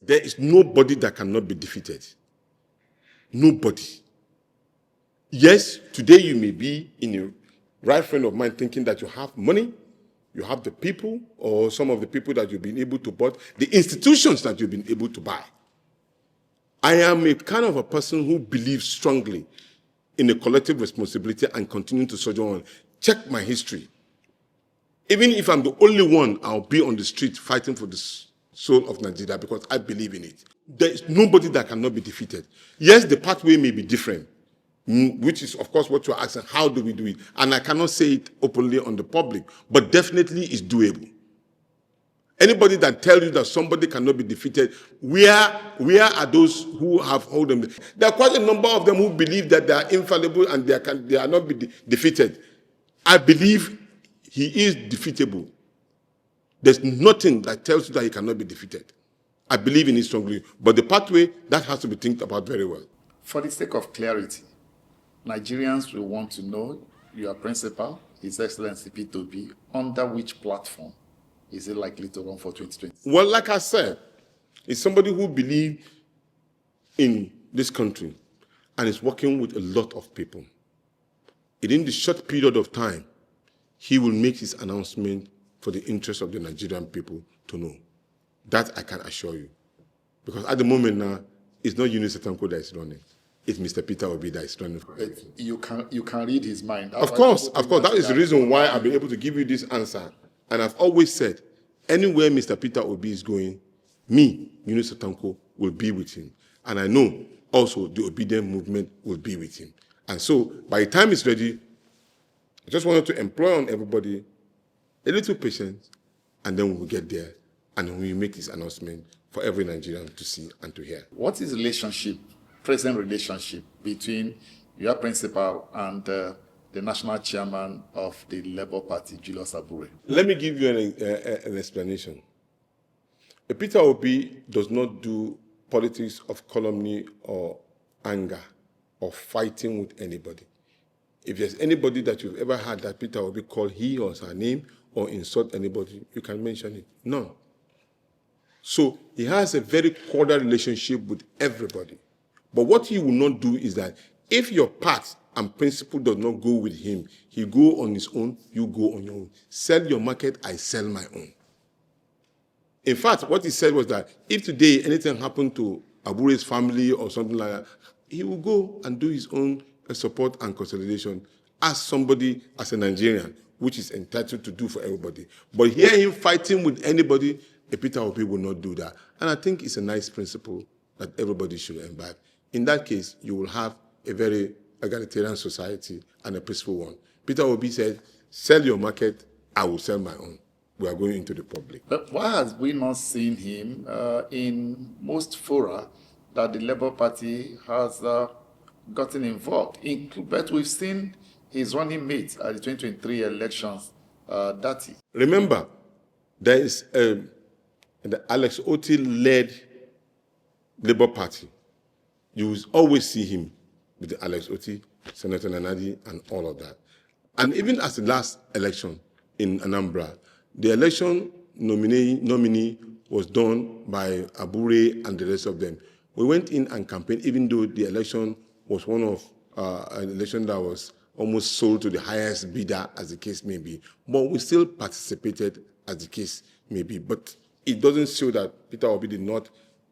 There is nobody that cannot be defeated. Nobody. Yes, today you may be in a right frame of mind thinking that you have money, you have the people, or some of the people that you've been able to buy, the institutions that you've been able to buy. I am a kind of a person who believes strongly in a collective responsibility and continue to soldier on. Check my history. Even if I'm the only one, I'll be on the street fighting for the soul of Nigeria because I believe in it. There is nobody that cannot be defeated. Yes, the pathway may be different, which is, of course, what you're asking, how do we do it? And I cannot say it openly on the public, but definitely it's doable. Anybody that tells you that somebody cannot be defeated, where are those who have hold them? There are quite a number of them who believe that they are infallible and they are not be defeated. I believe he is defeatable. There's nothing that tells you that he cannot be defeated. I believe in it strongly. But the pathway, that has to be thought about very well. For the sake of clarity, Nigerians will want to know your principal, His Excellency Peter Obi, under which platform is it likely to run for 2020? Well, like I said, it's somebody who believes in this country and is working with a lot of people. Within the short period of time, he will make his announcement for the interest of the Nigerian people to know. That I can assure you. Because at the moment now, it's not Yusuf Tanko that is running. It's Mr. Peter Obi that is running. You can read his mind. Of course. That is the reason why I've been able to give you this answer. And I've always said, anywhere Mr. Peter Obi is going, me, Yusuf Tanko, will be with him. And I know also the obedient movement will be with him. And so, by the time it's ready, I just wanted to employ on everybody a little patience, and then we will get there, and we will make this announcement for every Nigerian to see and to hear. What is the present relationship between your principal and the national chairman of the Labour Party, Julius Abure? Let me give you an explanation. Peter Obi does not do politics of calumny or anger or fighting with anybody. If there's anybody that you've ever had that Peter Obi call he or her name or insult anybody, you can mention it. None. So he has a very cordial relationship with everybody. But what he will not do is that if your path and principle does not go with him, he go on his own, you go on your own. Sell your market, I sell my own. In fact, what he said was that if today anything happened to Abure's family or something like that, he will go and do his own support and consolidation as somebody, as a Nigerian, which is entitled to do for everybody. But hear him fighting with anybody, Peter Obi will not do that. And I think it's a nice principle that everybody should imbibe. In that case, you will have a very egalitarian society and a peaceful one. Peter Obi said, sell your market, I will sell my own. We are going into the public. But why has we not seen him in most fora that the Labour Party has gotten involved? But we've seen his running mate at the 2023 elections, Datti. Remember, there is the Alex Otti-led Labour Party. You will always see him with the Alex Otti, Senator Nanadi, and all of that. And even as the last election in Anambra, the election nominee was done by Abure and the rest of them. We went in and campaigned, even though the election was one of an election that was almost sold to the highest bidder, as the case may be. But we still participated, as the case may be. But it doesn't show that Peter Obi did not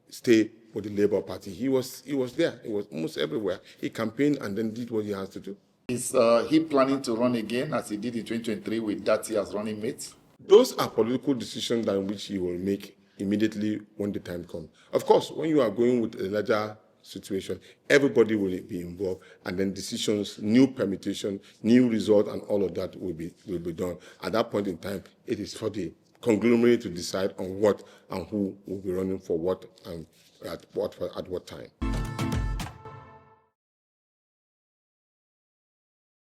stay with the Labour Party. He was there. He was almost everywhere. He campaigned and then did what he has to do. Is he planning to run again, as he did in 2023 with Datti as running mate? Those are political decisions that which he will make immediately when the time comes. Of course, when you are going with a larger situation, everybody will be involved, and then decisions, new permutation, new result, and all of that will be done. At that point in time, it is for the conglomerate to decide on what and who will be running for what and at what time.